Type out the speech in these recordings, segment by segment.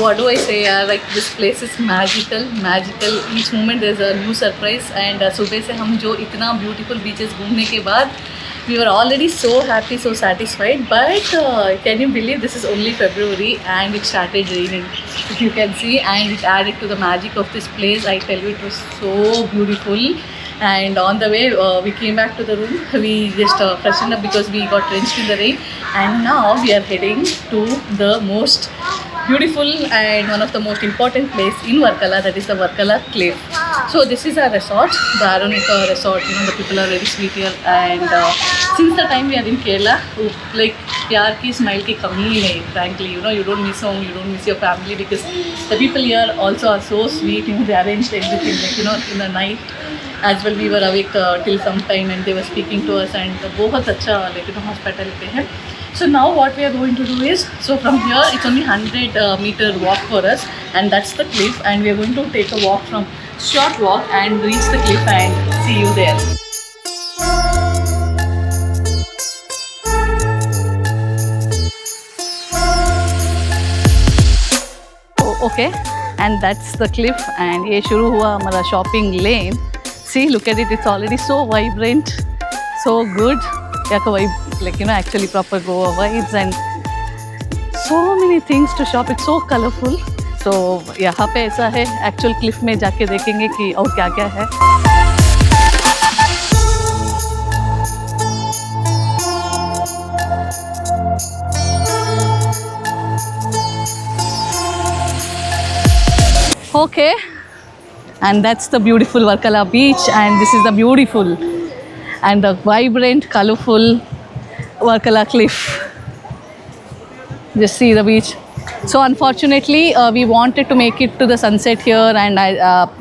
what do I say? Like this place is magical, magical. Each moment there's a new surprise. And सुबह से हम जो इतना beautiful beaches घूमने के बाद, we were already so happy, so satisfied. But can you believe this is only February and it started raining? If you can see, and it added to the magic of this place. I tell you, it was so beautiful. And on the way we came back to the room. We just freshened up because we got drenched in the rain, and now we are heading to the most beautiful and one of the most important place in Varkala, that is the Varkala Cliff. So this is our resort, the Aronika resort. You know, the people are very sweet here, and since the time we are in Kerala, like प्यार की smile की कमी ही नहीं. Frankly, you know, you don't miss home, you don't miss your family, because the people here also are so sweet. You know, they arranged everything, like, you know, in the night as well we were awake till some time, and they were speaking to us, and बहुत अच्छा, like, you know, hospitality है. So now what we are going to do is, so from here it's only 100-meter walk for us, and that's the cliff, and we are going to take a walk, from short walk, and reach the cliff and see you there. Okay, and that's the cliff, and ये शुरू हुआ हमारा shopping lane. See, look at it, it's already so vibrant, so good. Yeah, vibe, like, you know, actually proper Goa vibes, and so many things to shop. It's so colorful. So यहाँ पे ऐसा है, actual cliff में जाके देखेंगे कि और क्या क्या है. Okay, and that's the beautiful Varkala beach, and this is the beautiful and the vibrant, colorful Varkala cliff. Just see the beach. So unfortunately we wanted to make it to the sunset here, and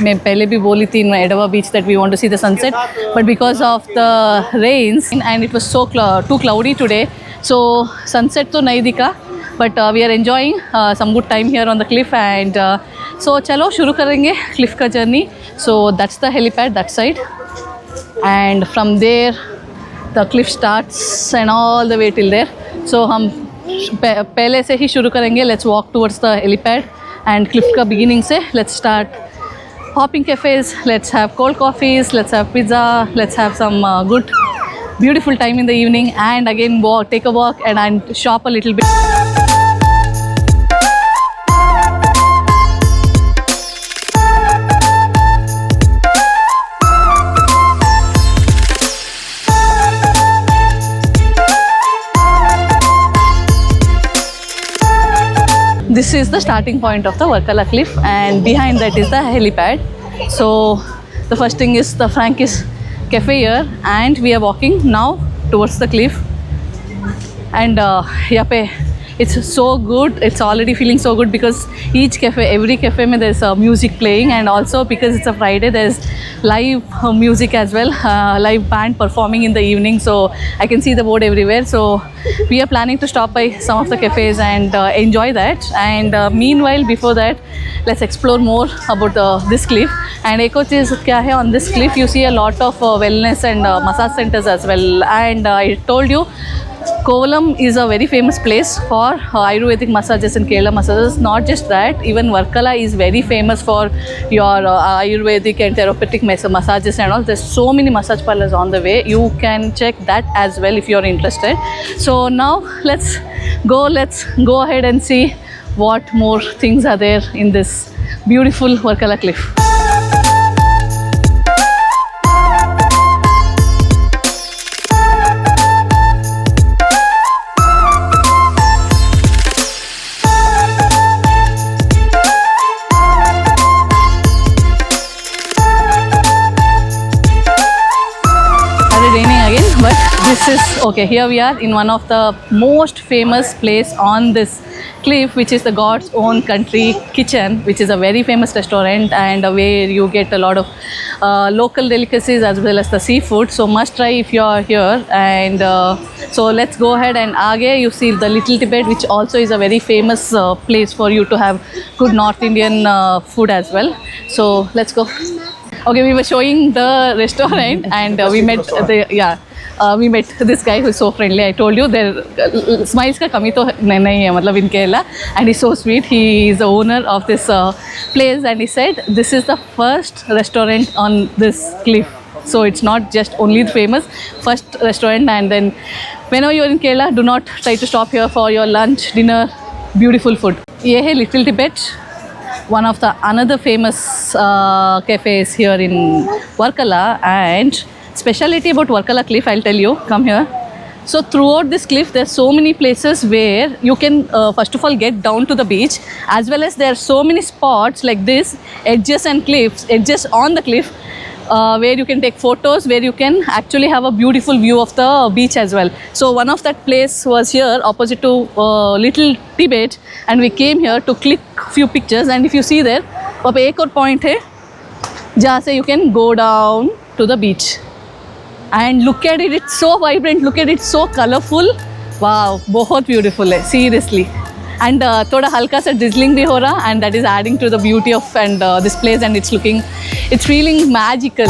मैं पहले भी बोली थी in Edava beach that we want to see the sunset, but because of the rains and it was so too cloudy today, so sunset तो नहीं दिखा, but we are enjoying some good time here on the cliff. And so चलो शुरू करेंगे cliff का journey. So that's the helipad that side, and from there the cliff starts and all the way till there. So हम पहले से ही शुरू करेंगे. Let's walk towards the helipad and cliff का beginning से let's start hopping cafes. Let's have cold coffees, let's have pizza, let's have some good beautiful time in the evening, and again walk, take a walk, and shop a little bit. This is the starting point of the Varkala cliff, and behind that is the helipad. So the first thing is the Frankie's cafe here, and we are walking now towards the cliff. And यहाँ पे it's so good, it's already feeling so good because each cafe, every cafe में there's music playing, and also because it's a Friday there's live music as well, live band performing in the evening, so I can see the board everywhere. So we are planning to stop by some of the cafes and enjoy that, and meanwhile before that let's explore more about this cliff. And एक और चीज़ क्या है, on this cliff you see a lot of wellness and massage centers as well. And I told you Kovalam is a very famous place for Ayurvedic massages and Kerala massages. Not just that, even Varkala is very famous for your Ayurvedic and therapeutic massages and all. There's so many massage parlors on the way. You can check that as well if you're interested. So now let's go ahead and see what more things are there in this beautiful Varkala cliff. This is okay. Here we are in one of the most famous place on this cliff, which is the God's Own Country Kitchen, which is a very famous restaurant and where you get a lot of local delicacies as well as the seafood. So must try if you are here. And so let's go ahead, and आगे you see the Little Tibet, which also is a very famous place for you to have good North Indian food as well. So let's go. Okay, we were showing the restaurant and we met the we met this guy who is so friendly. I told you there smiles ka kami to nahi hai matlab in Kerala, and he's so sweet. He is the owner of this place, and he said this is the first restaurant on this cliff. So it's not just only the famous first restaurant. And then whenever you're in Kerala, do not try to stop here for your lunch, dinner. Beautiful food. Ye hai Little Tibet, one of the another famous cafes here in Varkala. And speciality about Varkala cliff, I'll tell you. Come here. So throughout this cliff, there's so many places where you can first of all get down to the beach, as well as there are so many spots like this, edges on the cliff, where you can take photos, where you can actually have a beautiful view of the beach as well. So one of that place was here opposite to Little Tibet, and we came here to click few pictures. And if you see there, वहाँ पे एक और point है जहाँ से you can go down to the beach. And look at it, it's so vibrant, look at it, so colorful. Wow, बहुत beautiful है, seriously. And थोड़ा हल्का सा drizzling भी हो रहा, and that is adding to the beauty of this place, and it's feeling magical.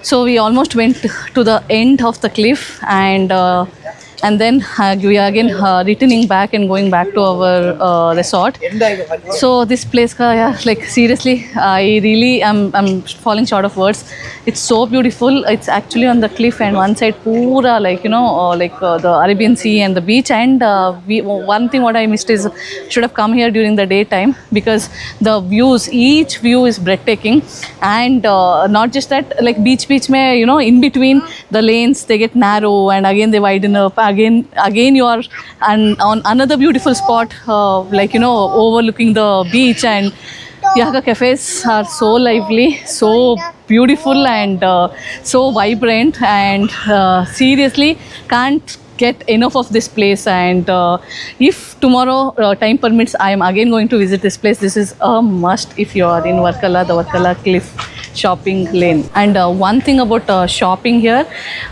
So we almost went to the end of the cliff, and then we are again returning back and going back to our resort. So this place, like seriously, I really am falling short of words. It's so beautiful. It's actually on the cliff, and one side pura the Arabian Sea and the beach. And one thing what I missed is should have come here during the daytime, because the views, each view is breathtaking. And not just that, like beach mein, in between the lanes they get narrow, and again they widen up. Again you are on another beautiful spot, overlooking the beach. And यहाँ का cafes are so lively, so beautiful, and so vibrant, and seriously can't get enough of this place. And if tomorrow time permits, I am again going to visit this place. This is a must if you are in Varkala, the Varkala Cliff shopping lane. And one thing about shopping here,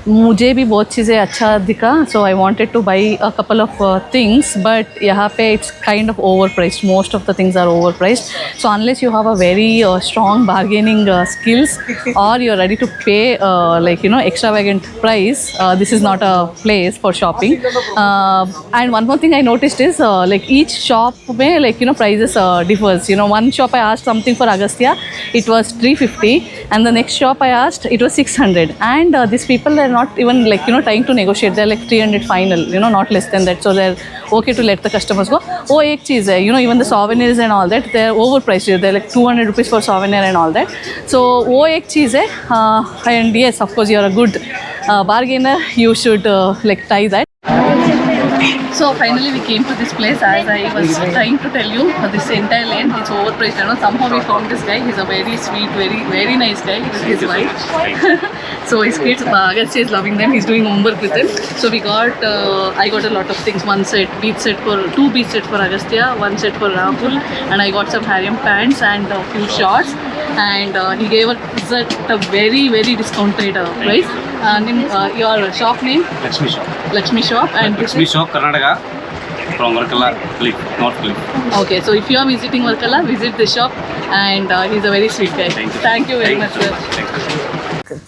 मुझे भी बहुत चीज़ें अच्छा दिखा, so I wanted to buy a couple of things, but यहाँ पे it's kind of overpriced. Most of the things are overpriced. So unless you have a very strong bargaining skills, or you're ready to pay extravagant price, this is not a place for shopping. And one more thing I noticed is each shop में prices differs. One shop I asked something for Agastya, it was 350, and the next shop I asked it was 600. And these people are not even trying to negotiate. They're like 300 final, not less than that. So they're okay to let the customers go. Oh, एक चीज़ है, even the souvenirs and all that, they're overpriced. They're like 200 rupees for souvenir and all that. So वो एक चीज़ है. And yes, of course, you're a good bargainer. You should try that. So finally we came to this place. As I was trying to tell you, this entire lane it's overpriced. Somehow we found this guy. He's a very sweet, very very nice guy with his wife. So his kids, Agastya is loving them. He's doing homework with them. So we got, I got a lot of things. Two beach sets for Agastya, one set for Rahul, and I got some harem pants and a few shorts. And he gave us at a very very discounted price. Your shop name? Lakshmi Shop. Lakshmi Shop. And Lakshmi Shop, Karnataka, from Varkala, North Cliff. Okay, so if you are visiting Varkala, visit the shop, and he's a very sweet guy. Thank you very much, sir.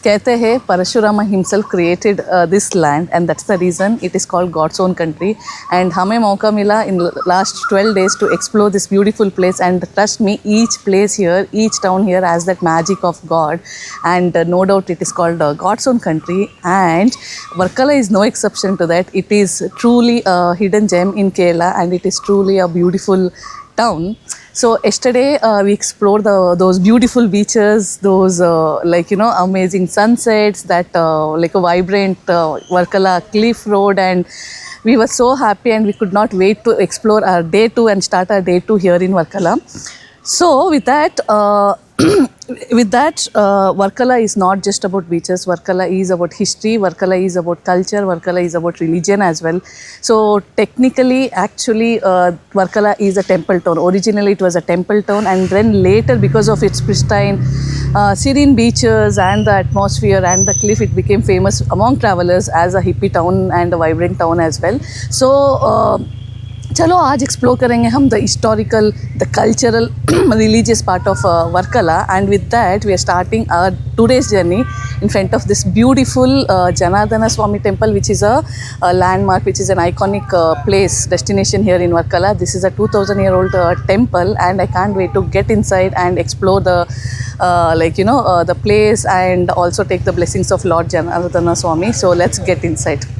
कहते हैं परशुरामा himself created this land, and that's the reason it is called God's own country. And हमें मौका मिला in last 12 days to explore this beautiful place. And trust me, each place here, each town here has that magic of God, and no doubt it is called God's own country. And Varkala is no exception to that. It is truly a hidden gem in Kerala, and it is truly a beautiful town. So yesterday we explored those beautiful beaches, those amazing sunsets, that a vibrant Varkala cliff road, and we were so happy, and we could not wait to explore our day 2 and start our day 2 here in Varkala. So with that, Varkala is not just about beaches. Varkala is about history. Varkala is about culture. Varkala is about religion as well. So technically, actually, Varkala is a temple town. Originally, it was a temple town, and then later, because of its pristine, serene beaches and the atmosphere and the cliff, it became famous among travelers as a hippie town and a vibrant town as well. So. चलो आज explore करेंगे हम the historical the cultural religious part of Varkala and with that we are starting our today's journey in front of this beautiful Janardhana Swami temple which is a landmark which is an iconic place destination here in Varkala. This is a 2000-year-old temple and I can't wait to get inside and explore the the place and also take the blessings of Lord Janardana Swami. So let's get inside.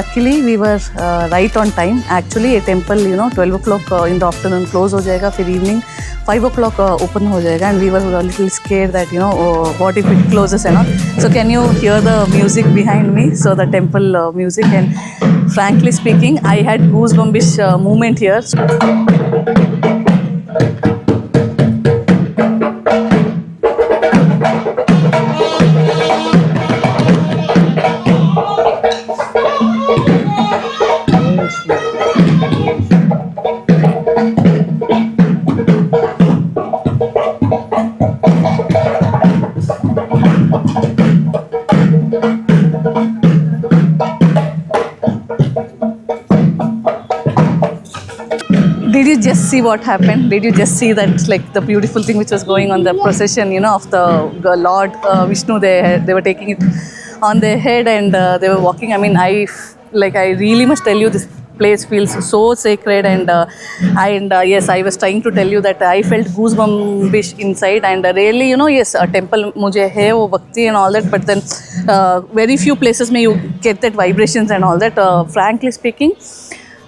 Luckily we were right on time. Actually a temple 12 o'clock in the afternoon close हो जाएगा, फिर evening 5 o'clock open हो जाएगा, and we were a little scared that what if it closes and all. So can you hear the music behind me? So the temple music, and frankly speaking I had goosebumpish moment here. Did you just see what happened? Did you just see that, like, the beautiful thing which was going on, the procession, of the Lord Vishnu? They were taking it on their head and they were walking. I mean, I really must tell you, this place feels so sacred, and yes, I was trying to tell you that I felt goosebumpish inside, and really, yes, a temple mujhe hai wo bhakti and all that, but then very few places may you get that vibrations and all that. Frankly speaking,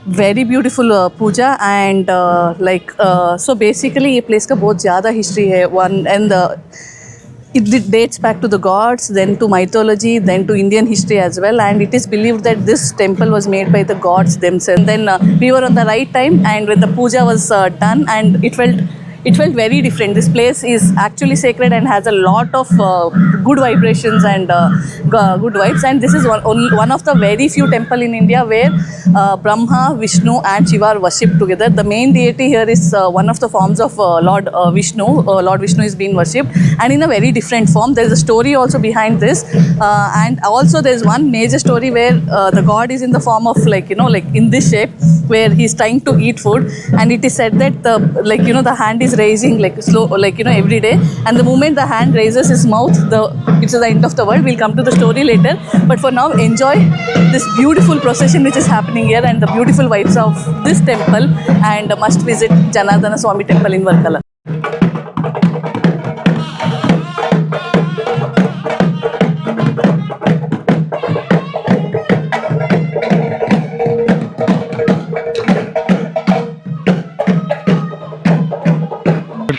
very beautiful puja, and so basically ये place का बहुत ज़्यादा history है. One, and it dates back to the gods, then to mythology, then to Indian history as well, and it is believed that this temple was made by the gods themselves. Then we were on the right time, and when the puja was done, and it felt very different. This place is actually sacred and has a lot of good vibrations and good vibes, and this is one of the very few temple in India where Brahma, Vishnu and Shiva are worshipped together. The main deity here is one of the forms of Lord Vishnu. Lord Vishnu is being worshipped, and in a very different form. There is a story also behind this, and also there is one major story where the god is in the form of like in this shape, where he is trying to eat food, and it is said that the hand is raising slow, every day, and the moment the hand raises his mouth, it's the end of the world. We'll come to the story later, but for now enjoy this beautiful procession which is happening here and the beautiful vibes of this temple, and must visit Janardana Swami temple in Varkala.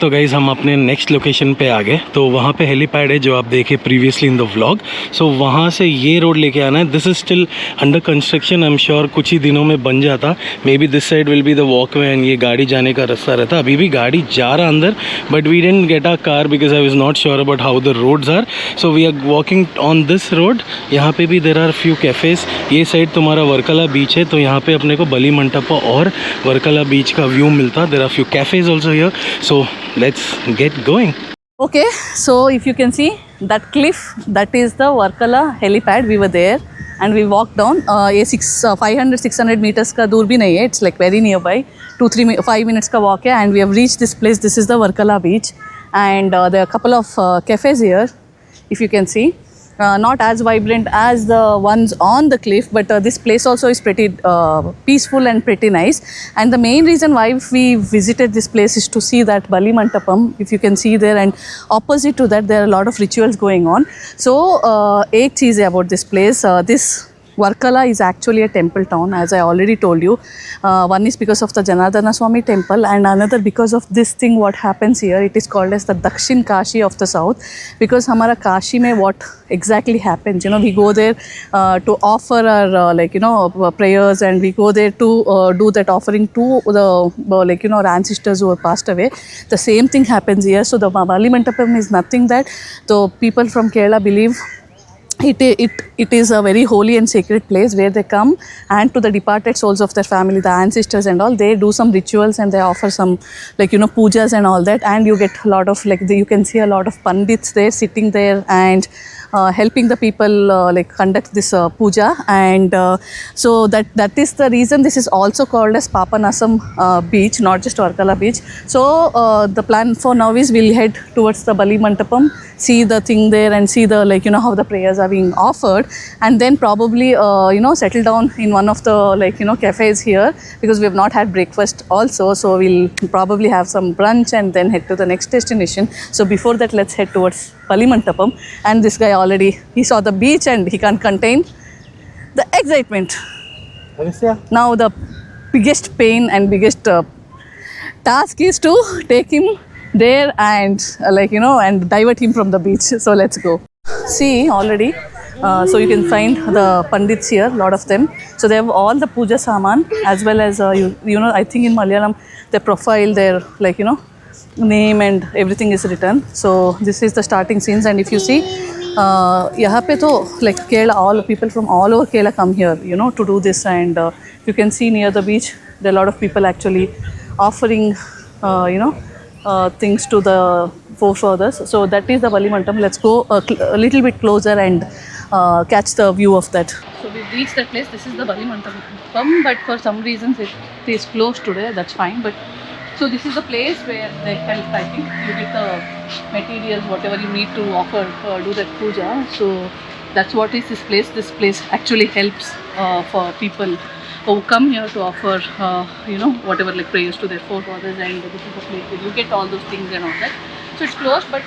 तो guys हम अपने next location पे आ गए. तो वहाँ पे helipad है जो आप देखे प्रीवियसली इन द व्लॉग. सो वहाँ से ये रोड लेके आना है. This is still under construction. I am sure कुछ ही दिनों में बन जाता. May be this side will be the walkway and ये गाड़ी जाने का रास्ता रहता. अभी भी गाड़ी जा रहा अंदर, but we didn't get a car because I was not sure about how the roads are. So we are walking on this road. यहाँ पे भी देर आर फ्यू कैफ़ेज़. ये साइड तुम्हारा वर्कला बीच है, तो यहाँ पे अपने को बली मंटपा और वर्कला बीच का व्यू मिलता. There are few cafes also here. So let's get going. Okay, so if you can see that cliff, that is the Varkala helipad. We were there and we walked down. ये 500-600 meters का दूर भी नहीं है. It's like very nearby. 5 minutes का walk है and we have reached this place. This is the Varkala beach and there are a couple of cafes here. If you can see. Not as vibrant as the ones on the cliff, but this place also is pretty peaceful and pretty nice. And the main reason why we visited this place is to see that Bali Mantapam, if you can see there, and opposite to that there are a lot of rituals going on. So एक चीज़ है about this place. This Varkala is actually a temple town, as I already told you. One is because of the Janardana Swami temple, and another because of this thing what happens here. It is called as the Dakshin Kashi of the south, because हमारा काशी में what exactly happens, you know, we go there to offer our like, you know, prayers, and we go there to do that offering to the like, you know, our ancestors who have passed away. The same thing happens here. So the Bali Mantapam is nothing that the people from Kerala believe. It is a very holy and sacred place where they come, and to the departed souls of their family, the ancestors and all, they do some rituals and they offer some, like, you know, pujas and all that, and you get a lot of, like, you can see a lot of pandits there sitting there and helping the people like conduct this puja. And so that is the reason this is also called as Papanasam beach, not just Varkala beach. So the plan for now is we'll head towards the Bali Mantapam, see the thing there and see the, like, you know, how the prayers are being offered, and then probably you know, settle down in one of the, like, you know, cafes here, because we have not had breakfast also. So we'll probably have some brunch and then head to the next destination. So before that, let's head towards Bali Mantapam. And this guy already, he saw the beach and he can't contain the excitement. Now the biggest pain and biggest task is to take him there and like, you know, and divert him from the beach. So let's go. See already, so you can find the pandits here, lot of them. So they have all the puja saman, as well as you know, I think in Malayalam their profile, their, like, you know, name and everything is written. So this is the starting scenes, and if you see यहाँ पे तो like Kerala, all people from all over Kerala come here, you know, to do this. And you can see near the beach there are a lot of people actually offering you know, things to the forefathers. So that is the Bali Mantapam. Let's go a little bit closer and catch the view of that. So we've reached that place. This is the Bali Mantapam, but for some reasons it is closed today. That's fine. But so this is the place where they help, I think. You get the materials, whatever you need to offer, do that puja. So that's what is this place. This place actually helps for people who come here to offer, you know, whatever, like, prayers to their forefathers. And this is the place where you get all those things and all that. So it's closed, but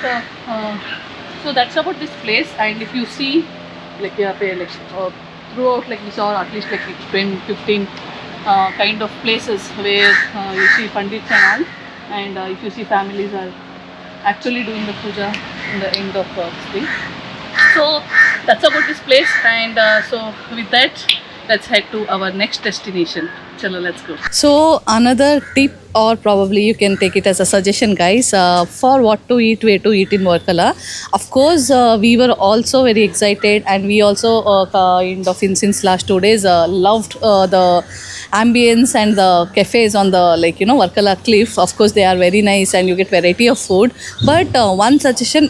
so that's about this place. And if you see, like, yeah, like throughout, like, we saw at least like 10-15 kind of places where you see pandits and all, and if you see families are actually doing the puja in the end of this thing. So that's about this place. And so with that, let's head to our next destination. Chalo, let's go. So another tip, or probably you can take it as a suggestion, guys, for what to eat, where to eat in Varkala. Of course, we were also very excited, and we also kind of since last 2 days loved the ambience and the cafes on the, like, you know, Varkala cliff. Of course, they are very nice and you get variety of food. But one suggestion,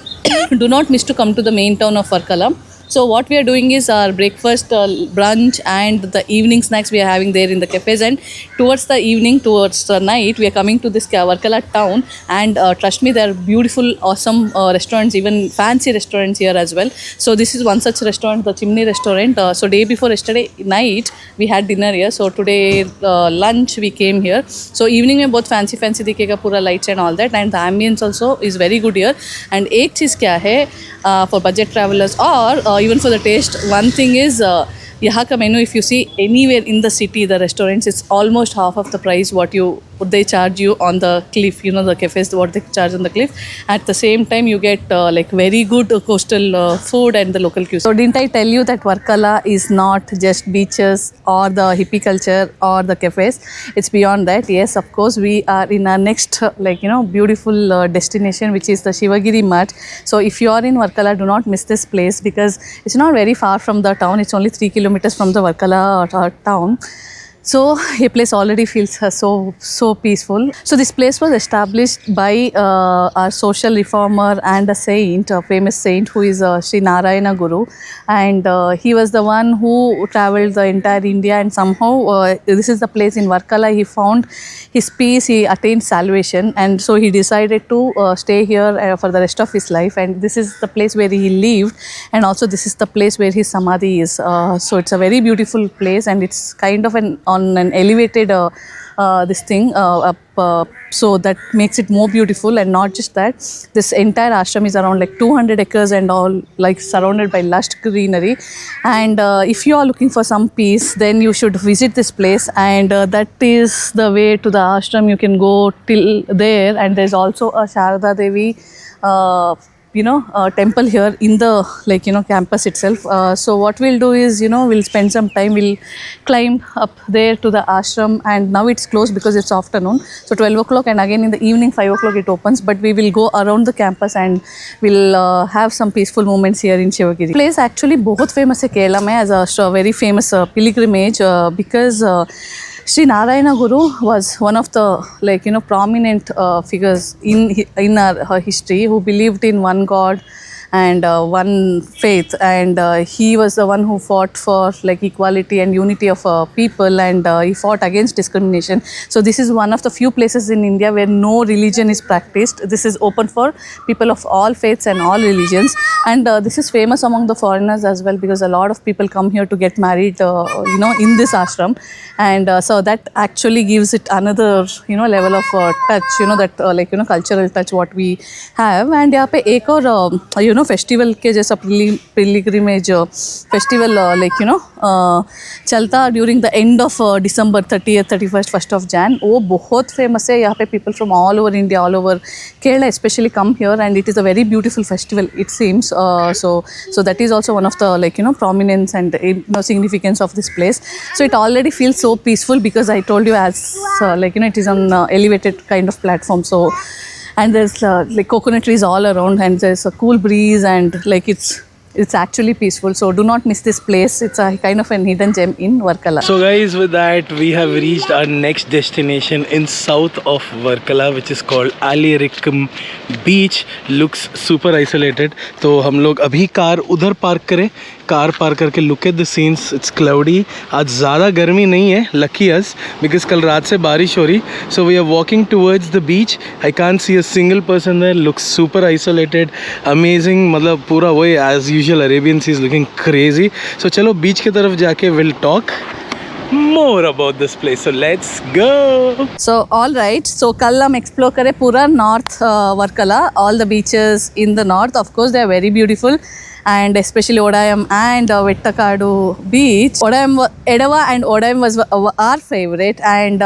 do not miss to come to the main town of Varkala. So what we are doing is our breakfast, brunch, and the evening snacks we are having there in the cafes. And towards the evening, towards the night, we are coming to this Varkala town. And trust me, there are beautiful, awesome restaurants, even fancy restaurants here as well. So this is one such restaurant, the Chimney Restaurant. So day before yesterday night, we had dinner here. So today lunch we came here. So evening में बहुत fancy दिखेगा, पूरा lights and all that. And the ambience also is very good here. And एक चीज़ क्या है for budget travelers, or even for the taste, one thing is यहाँ का menu, if you see anywhere in the city, the restaurants, it's almost half of the price what you they charge you on the cliff, you know, the cafes, what they charge on the cliff. At the same time, you get like very good coastal food and the local cuisine. So didn't I tell you that Varkala is not just beaches or the hippie culture or the cafes? It's beyond that. Yes, of course, we are in our next like, you know, beautiful destination, which is the Shivagiri Mutt. So if you are in Varkala, do not miss this place because it's not very far from the town. It's only 3 kilometers from the Varkala town. So a place already feels so peaceful. So this place was established by our social reformer and a saint, a famous saint who is Sri Narayana Guru, and he was the one who travelled the entire India, and somehow this is the place in Varkala he found his peace, he attained salvation, and so he decided to stay here for the rest of his life, and this is the place where he lived, and also this is the place where his samadhi is. So it's a very beautiful place, and it's kind of on an elevated this thing up, so that makes it more beautiful. And not just that, this entire ashram is around like 200 acres and all, like surrounded by lush greenery. And if you are looking for some peace, then you should visit this place, and that is the way to the ashram. You can go till there, and there's also a Sharada Devi temple here in the, like, you know, campus itself. So what we'll do is, you know, we'll spend some time, we'll climb up there to the ashram, and now it's closed because it's afternoon, so 12 o'clock, and again in the evening 5 o'clock it opens, but we will go around the campus and we'll have some peaceful moments here in Shivagiri. Place actually बहुत famous है Kerala में as a very famous pilgrimage because Sri Narayana Guru was one of the, like, you know, prominent figures in our history who believed in one God and one faith, and he was the one who fought for like equality and unity of people, and he fought against discrimination. So this is one of the few places in India where no religion is practiced. This is open for people of all faiths and all religions, and this is famous among the foreigners as well because a lot of people come here to get married you know, in this ashram, and so that actually gives it another, you know, level of touch, you know, that like, you know, cultural touch what we have. And यहाँ पे एक और you know, festival के जैसा pilgrimage festival like, you know, चलता during the end of December 30th, 31st, 1st of Jan. वो बहुत famous है. यहाँ पे people from all over India, all over Kerala specially come here, and it is a very beautiful festival it seems. So that is also one of the, like, you know, prominence and, you know, significance of this place. So it already feels so peaceful because I told you, as like, you know, it is on elevated kind of platform. So, and there's like coconut trees all around, and there's a cool breeze, and like it's actually peaceful. So do not miss this place. It's a kind of a hidden gem in Varkala. So guys, with that we have reached our next destination in south of Varkala, which is called Alirikkum Beach. Looks super isolated. तो हम लोग अभी car उधर park करें, car park करके look at the scenes. It's cloudy. आज ज़्यादा गर्मी नहीं है, lucky us, because कल रात से बारिश हो रही. So we are walking towards the beach. I can't see a single person there. Looks super isolated. Amazing. मतलब पूरा वही as usual Arabian Sea is looking crazy. So चलो beach की तरफ जाके we'll talk more about this place. So let's go. So all right. So कल हम explore करें पूरा north Varkala, all the beaches in the north. Of course, they are very beautiful. And especially Odayam and Vettakadu beach. Edava and Odayam was our favorite, and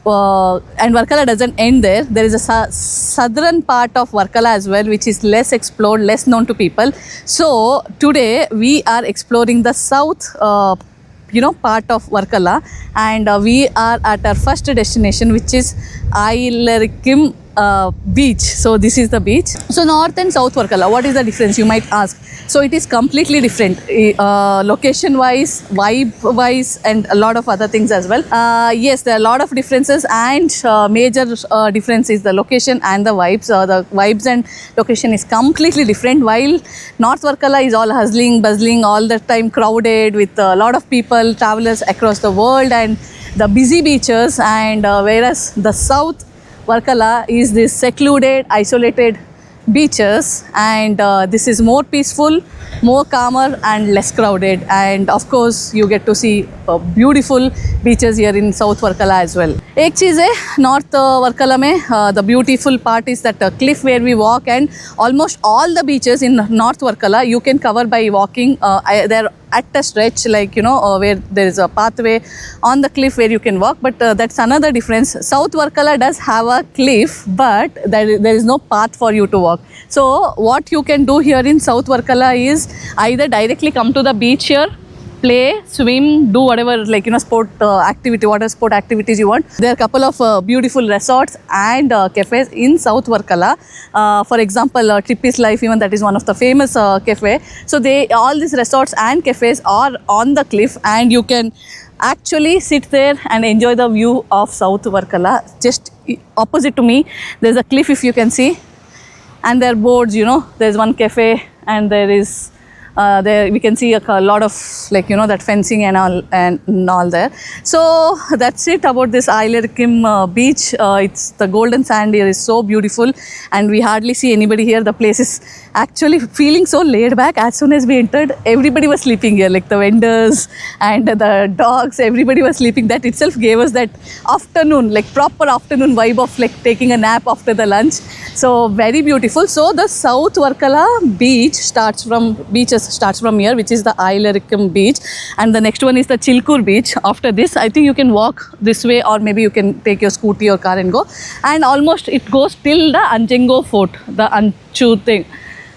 Varkala doesn't end there. There is a southern part of Varkala as well, which is less explored, less known to people. So today we are exploring the south part of Varkala, and we are at our first destination, which is Alirikkum beach. So this is the beach. So north and south Varkala, what is the difference, you might ask? So it is completely different, location wise, vibe wise, and a lot of other things as well. Yes, there are a lot of differences, and major difference is the location and the vibes. The vibes and location is completely different. While north Varkala is all hustling, bustling, all the time crowded with a lot of people, travelers across the world, and the busy beaches, and whereas the south Varkala is this secluded, isolated beaches, and this is more peaceful, more calmer, and less crowded. And of course, you get to see beautiful beaches here in South Varkala as well. एक चीज़ है North Varkala में, the beautiful part is that cliff where we walk, and almost all the beaches in North Varkala you can cover by walking. They're at a stretch, like, you know, where there is a pathway on the cliff where you can walk, but that's another difference. South Varkala does have a cliff, but there is no path for you to walk. So what you can do here in South Varkala is either directly come to the beach here, play, swim, do whatever, like, you know, sport activity, water sport activities you want. There are a couple of beautiful resorts and cafes in South Varkala. For example, Trippy's Life, even that is one of the famous cafe. So all these resorts and cafes are on the cliff, and you can actually sit there and enjoy the view of South Varkala. Just opposite to me, there's a cliff, if you can see, and there are boards, you know, there's one cafe, and there is there we can see a lot of, like, you know, that fencing and all there. So that's it about this Ailerkim beach. It's the golden sand here is so beautiful, and we hardly see anybody here. The place is actually feeling so laid back. As soon as we entered, everybody was sleeping here, like the vendors and the dogs, everybody was sleeping. That itself gave us that afternoon, like proper afternoon vibe of like taking a nap after the lunch. So very beautiful. So the South Varkala beach starts from here, which is the Ailerkim beach, and the next one is the Chilkur beach. After this, I think you can walk this way, or maybe you can take your scooty or car and go, and almost it goes till the Anjengo Fort, the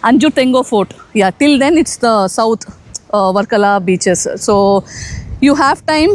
Anjutengo Fort. Yeah, till then it's the South Varkala beaches. So you have time,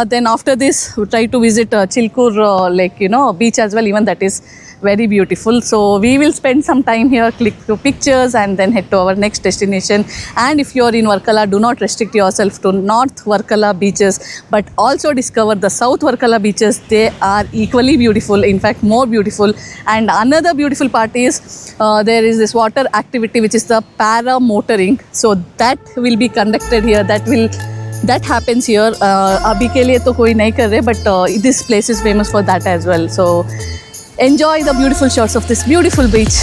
then after this try to visit Chilkur like, you know, beach as well. Even that is very beautiful. So we will spend some time here, click to pictures, and then head to our next destination. And if you are in Varkala, do not restrict yourself to North Varkala beaches, but also discover the South Varkala beaches. They are equally beautiful, in fact more beautiful. And another beautiful part is there is this water activity, which is the paramotoring. So that will be conducted here, that happens here. Abhi ke liye to koi nahi kar rahe, but this place is famous for that as well. So enjoy the beautiful shots of this beautiful beach.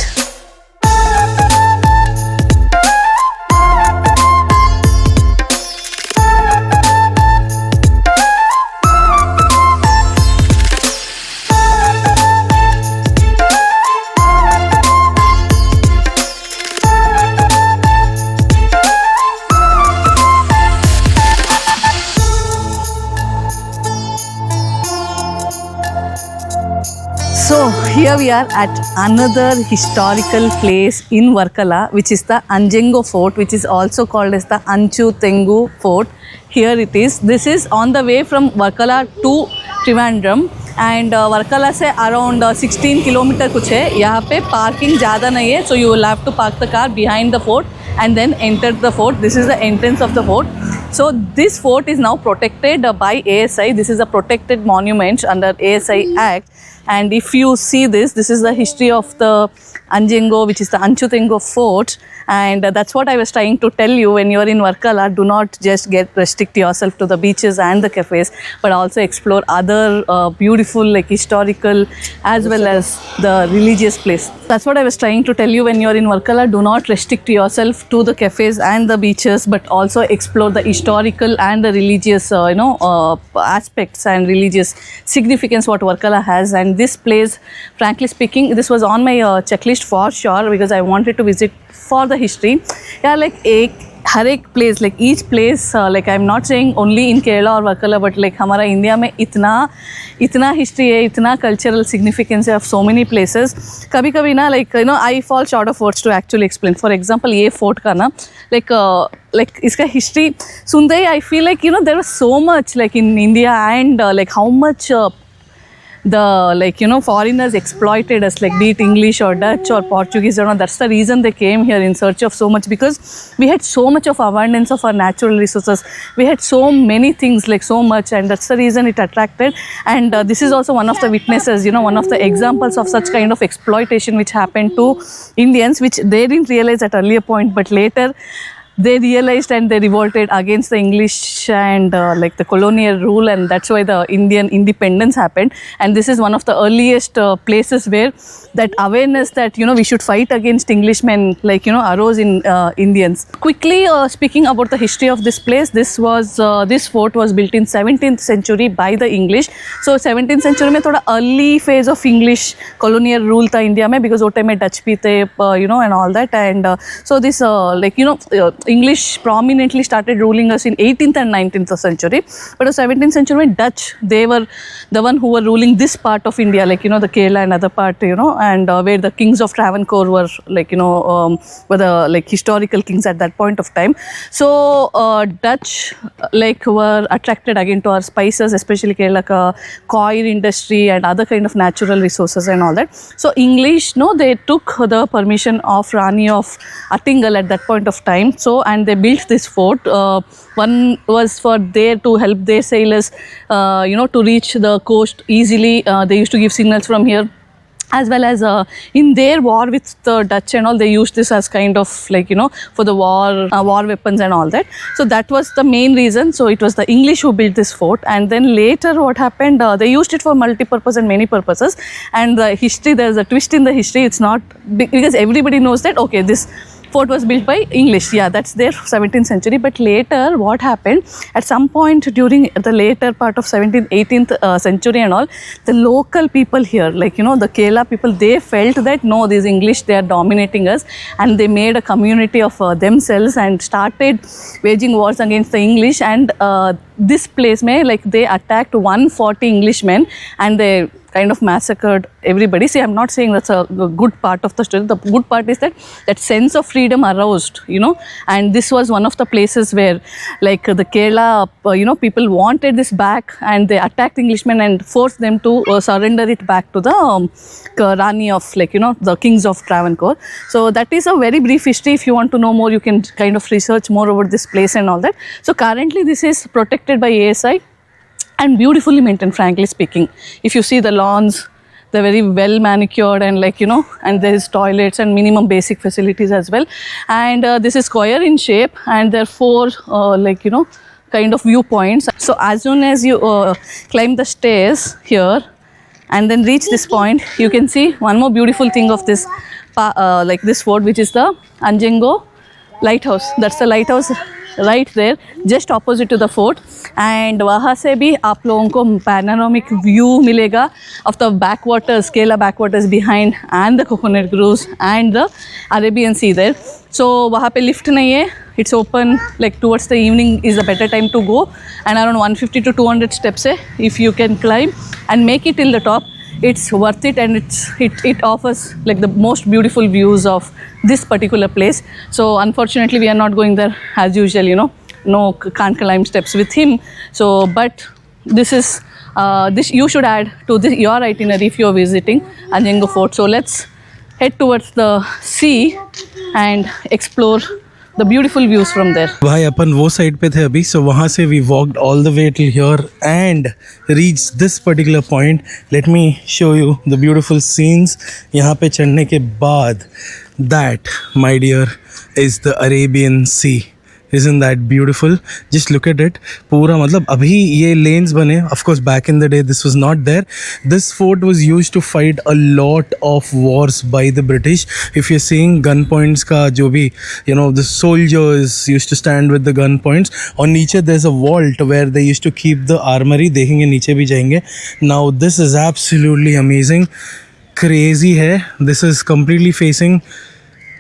So here we are at another historical place in Varkala, which is the Anjengo Fort, which is also called as the Anjutengu Fort. Here it is. This is on the way from Varkala to Trivandrum, and Varkala से around 16 kilometer कुछ है. यहाँ पे parking ज़्यादा नहीं है, so you will have to park the car behind the fort and then enter the fort. This is the entrance of the fort. So this fort is now protected by ASI. This is a protected monument under ASI Act. And if you see this is the history of the Anjengo, which is the Anjutengo Fort. And that's what I was trying to tell you. When you're in Varkala, do not just restrict yourself to the beaches and the cafes, but also explore other beautiful, like historical as well as the religious place. That's what I was trying to tell you. When you're in Varkala, do not restrict yourself to the cafes and the beaches, but also explore the historical and the religious aspects and religious significance what Varkala has. And this place, frankly speaking, this was on my checklist for sure, because I wanted to visit for the history. Yeah, like हर एक place, like each place, like I'm not saying only in Kerala or Varkala, but like हमारा India में इतना history है, इतना cultural significance है of so many places. कभी कभी ना, like, you know, I fall short of words to actually explain. For example, ये fort का ना, like इसका history सुनते ही I feel like, you know, there was so much like in India, and like how much the, like, you know, foreigners exploited us, like be it English or Dutch or Portuguese, you know. That's the reason they came here in search of so much, because we had so much of abundance of our natural resources. We had so many things, like so much, and that's the reason it attracted. And this is also one of the witnesses, you know, one of the examples of such kind of exploitation which happened to Indians, which they didn't realize at earlier point, but later they realized and they revolted against the English and like the colonial rule, and that's why the Indian independence happened. And this is one of the earliest places where that awareness that, you know, we should fight against Englishmen, like, you know, arose in Indians. Quickly speaking about the history of this place, this fort was built in 17th century by the English. So 17th century में थोड़ा early phase of English colonial rule था India में, because वो time में Dutch भी थे, you know, and all that. And so this like, you know, English prominently started ruling us in 18th and 19th century, but the 17th century when Dutch, they were the one who were ruling this part of India, like the Kerala and other part, and where the kings of Travancore were were the historical kings at that point of time. So Dutch were attracted again to our spices, especially Kerala coir industry and other kind of natural resources and all that. So English, they took the permission of Rani of Attingal at that point of time. So and they built this fort. One was for there to help their sailors, to reach the coast easily. They used to give signals from here. As well as in their war with the Dutch and all, they used this as kind of for the war weapons and all that. So that was the main reason. So it was the English who built this fort, and then later what happened, they used it for multi-purpose and many purposes. And the history, there's a twist in the history. It's not because everybody knows that okay, this fort was built by English. Yeah, that's their 17th century. But later, what happened? At some point during the later part of 17th, 18th century and all, the local people here, the Kerala people, they felt that no, these English, they are dominating us, and they made a community of themselves and started waging wars against the English. And this place, they attacked 140 Englishmen, and they kind of massacred everybody. See, I'm not saying that's a good part of the story. The good part is that sense of freedom aroused, and this was one of the places where the Kerala, people wanted this back, and they attacked Englishmen and forced them to surrender it back to the Rani of the kings of Travancore. So that is a very brief history. If you want to know more, you can kind of research more over this place and all that. So currently this is protected by ASI and beautifully maintained, frankly speaking. If you see the lawns, they're very well manicured, and and there is toilets and minimum basic facilities as well. And this is square in shape, and there are 4 kind of viewpoints. So as soon as you climb the stairs here and then reach this point, you can see one more beautiful thing of this this fort, which is the Anjango lighthouse. That's the lighthouse right there, just opposite to the fort. And वहाँ से भी आप लोगों को panoramic view मिलेगा of the backwaters, Kerala backwaters behind, and the coconut groves and the Arabian Sea there. So वहाँ पे lift नहीं है. It's open towards the evening is a better time to go, and around 150 to 200 steps है. If you can climb and make it till the top, it's worth it, and it offers the most beautiful views of this particular place. So unfortunately we are not going there as usual, no, can't climb steps with him. So but this is this you should add to your itinerary if you're visiting Anjango Fort. So let's head towards the sea and explore the beautiful views from there. भाई अपन वो side पे थे अभी, so वहाँ से we walked all the way till here and reached this particular point. Let me show you the beautiful scenes. यहाँ पे चढ़ने के बाद, that my dear is the Arabian Sea. Isn't that beautiful? Just look at it. पूरा मतलब अभी ये lanes बने. Of course back in the day this was not there. This fort was used to fight a lot of wars by the British. If you're seeing gun points का जो भी the soldiers used to stand with the gun points. और नीचे there's a vault where they used to keep the armory. देखेंगे नीचे भी जाएंगे. Now this is absolutely amazing. Crazy है. This is completely facing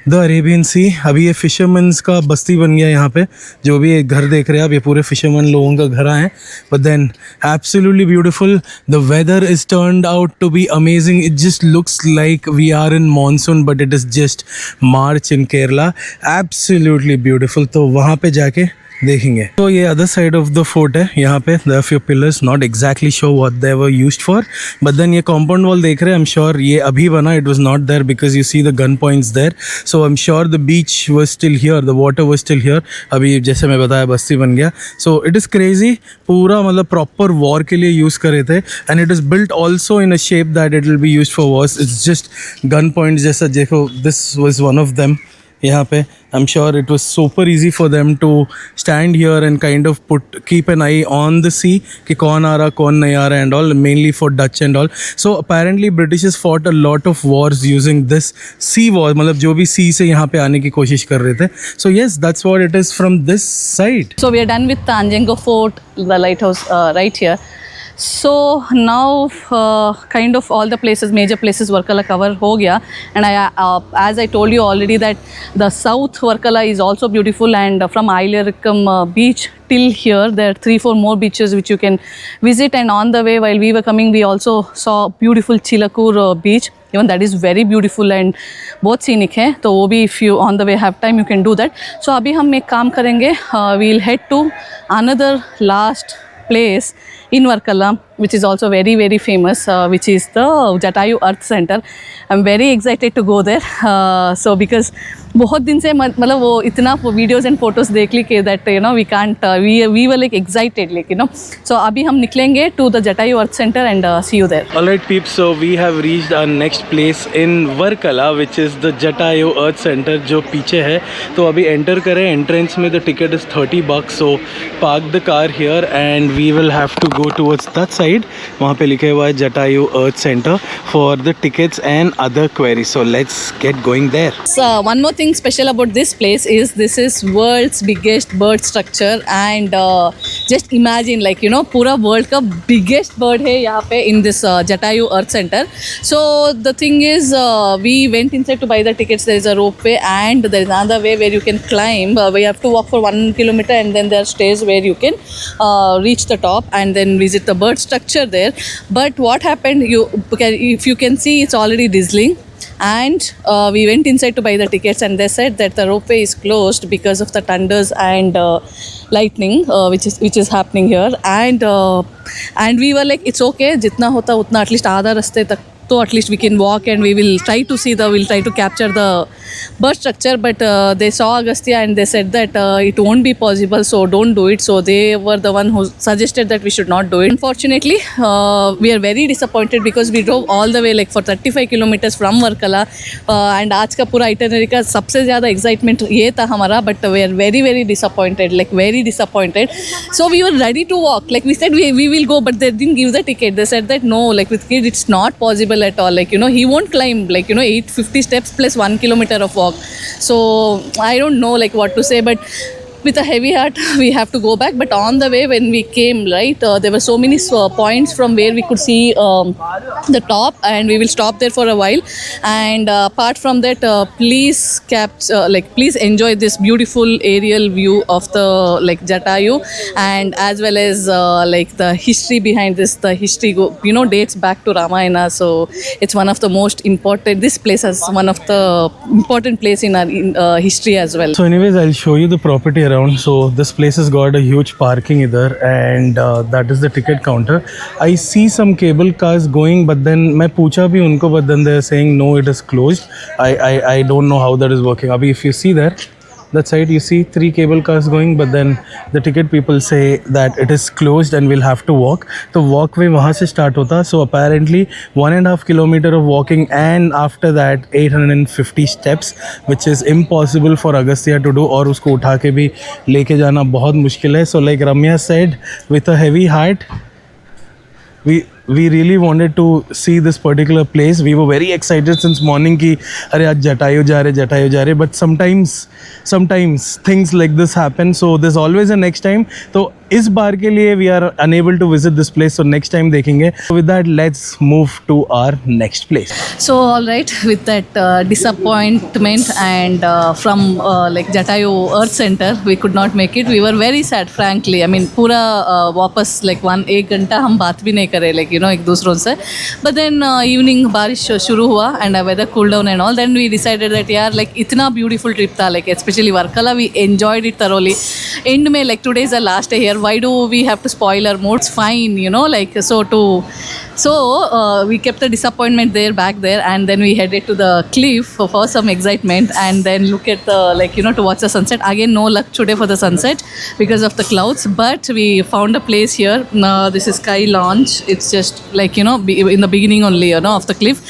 the Arabian sea. अभी ये fisherman's का बस्ती बन गया यहाँ पे. जो भी एक घर देख रहे हैं आप, ये पूरे फिशरमैन लोगों का घर हैं. But then absolutely beautiful. The weather is turned out to be amazing. It just looks like we are in monsoon, but it is just March in Kerala. Absolutely beautiful. तो वहाँ पे जाके देखेंगे. तो ये other side of the fort है. यहाँ पे there are few pillars, not exactly sure what they were used for. But then ये कॉम्पाउंड वॉल देख रहे हैं, आई एम श्योर ये अभी बना. It was not there because you see the gun points there. So I am sure the beach was still here, the water was still here. अभी जैसे मैं बताया बस्ती बन गया. So it is crazy. पूरा मतलब प्रॉपर वॉर के लिए यूज़ करे थे. And it is built also in a shape that it will be used for wars. It's just gun points जैसा. देखो this was one of them. यहाँ पे I am sure it was super easy for them to stand here and kind of keep an eye on the sea कि कौन आ रहा कौन नहीं आ रहा and all. Mainly for Dutch and all. So apparently Britishers fought a lot of wars using this sea war. मतलब जो भी सी से यहाँ पे आने की कोशिश कर रहे थे. So yes, that's what it is from this side. So we are done with the Anjango Fort, the lighthouse right here. So now kind of all the places, major places Varkala cover ho gaya, and as I told you already that the south Varkala is also beautiful, and from Ailerikam beach till here there are 3-4 more beaches which you can visit. And on the way while we were coming we also saw beautiful Chilakur beach, even that is very beautiful and बहुत scenic है, तो वो भी if you on the way have time you can do that. So अभी हम एक काम करेंगे, we'll head to another last place in Varkala which is also very very famous, which is the Jatayu Earth Center. I'm very excited to go there, so because बहुत दिन से मतलब वो इतना वीडियोस एंड फोटोज देख ली के that you know we can't we were like excited like you know. So अभी हम निकलेंगे to the Jatayu earth centre and see you there. Alright peeps, so we have reached our next place in Varkala which is the Jatayu Earth Center जो पीछे है. तो अभी enter करें, entrance में the ticket is $30, so park the car here and we will have to go towards that side. वहाँ पे लिखा हुआ है Jatayu Earth Center for the tickets and other queries. So let's get going there. So one more thing special about this place is this is world's biggest bird structure, and just imagine like you know पूरा world का biggest bird है यहाँ पे in this Jatayu Earth Center. So the thing is we went inside to buy the tickets. There is a ropeway and there is another way where you can climb. We have to walk for 1 kilometer and then there are stairs where you can reach the top and then visit the bird structure there. But what happened, if you can see it's already drizzling. And we went inside to buy the tickets and they said that the ropeway is closed because of the thunders and lightning which is happening here. And we were like it's okay, jitna hota utna, at least आधा रास्ते तक तो at least we can walk and we'll try to capture the bird structure. But they saw Agastya and they said that it won't be possible, so don't do it. So they were the one who suggested that we should not do it. Unfortunately we are very disappointed because we drove all the way like for 35 kilometers from Varkala, and आज का पूरा itinerary का सबसे ज़्यादा excitement ये था हमारा, but we are very very disappointed, like very disappointed. So we were ready to walk, like we said we will go, but they didn't give the ticket. They said that no, like with kids it's not possible at all, like you know he won't climb like you know 850 steps plus 1 kilometer of walk. So I don't know like what to say, but with a heavy heart we have to go back. But on the way when we came, right, there were so many points from where we could see the top, and we will stop there for a while. And apart from that, please please enjoy this beautiful aerial view of the like Jatayu, and as well as like the history behind this. The history dates back to Ramayana, so it's one of the most important, this place is one of the important place in our history as well. So anyways, I'll show you the property around. So this place has got a huge parking either, and that is the ticket counter. I see some cable cars going, but then मैं पूछा भी उनको, but then they're saying no, it is closed. I don't know how that is working. अभी if you see there, that side you see 3 cable cars going, but then the ticket people say that it is closed and we'll have to walk. तो walkway वहाँ से start होता, so apparently 1.5 kilometer of walking, and after that 850 steps, which is impossible for Agastya to do, और उसको उठा के भी लेके जाना बहुत मुश्किल है. So like Ramya said, with a heavy heart, we really wanted to see this particular place. We were very excited since morning कि अरे आज जटायु जा रहे, but sometimes things like this happen, so there's always a next time. तो इस बार के लिए we are unable to visit this place, so next time देखेंगे. With that, let's move to our next place. So all right, with that disappointment and from like Jatayu Earth Center we could not make it. We were very sad, frankly. I mean पूरा वापस like 1-1 घंटा हम बात भी नहीं करे like you know एक दूसरों से. But then evening बारिश शुरू हुआ and weather cooled down and all. Then we decided that यार like इतना beautiful trip था, like especially Varkala, we enjoyed it thoroughly. End में like today is the last day here. Why do we have to spoil our mood? It's fine, you know, like so we kept the disappointment there back there, and then we headed to the cliff for some excitement, and then look at the like you know to watch the sunset. Again, no luck today for the sunset because of the clouds, but we found a place here. This is Sky Lounge. It's just like you know in the beginning only you know of the cliff,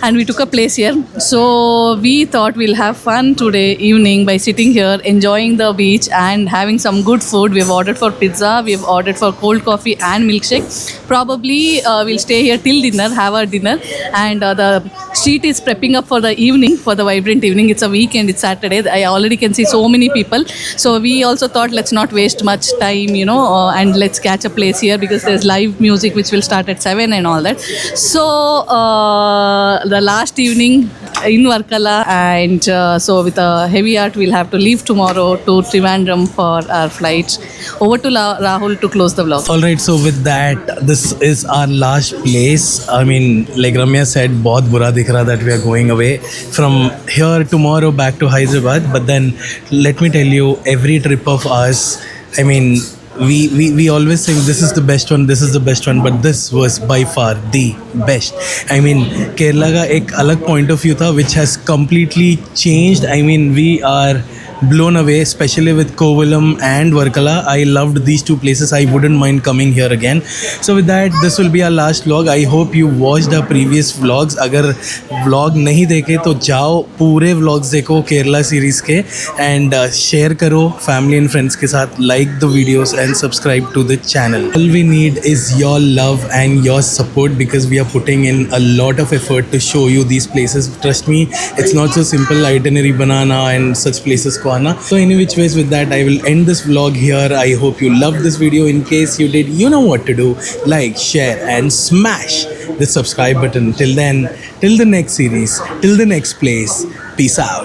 and we took a place here. So we thought we'll have fun today evening by sitting here enjoying the beach and having some good food. We've ordered for pizza, we've ordered for cold coffee and milkshake. Probably we'll stay here till dinner, have our dinner, and the street is prepping up for the evening, for the vibrant evening. It's a weekend, it's Saturday. I already can see so many people. So we also thought let's not waste much time, and let's catch a place here because there's live music which will start at 7 and all that. So the last evening in Varkala, and so with a heavy heart we'll have to leave tomorrow to Trivandrum for our flight. Over to Rahul to close the vlog. All right, so with that, this is our last place. I mean, like Ramya said, बहुत बुरा दिख रहा that we are going away from here tomorrow back to Hyderabad. But then, let me tell you, every trip of ours, I mean, we always think this is the best one, this is the best one, but this was by far the best. I mean, Kerala का एक अलग point of view था which has completely changed. I mean, we are blown away, especially with Kovalam and Varkala. I loved these two places. I wouldn't mind coming here again. So with that, this will be our last vlog. I hope you watched our previous vlogs. अगर vlog नहीं देखे तो जाओ पूरे vlogs देखो Kerala series के, and share करो family and friends के साथ, like the videos and subscribe to the channel. All we need is your love and your support because we are putting in a lot of effort to show you these places. Trust me, it's not so simple itinerary banana and such places को आना. So any which ways, with that, I will end this vlog here. I hope you loved this video. In case you did, you know what to do. Like, share and smash the subscribe button. Till then, till the next series, till the next place. Peace out.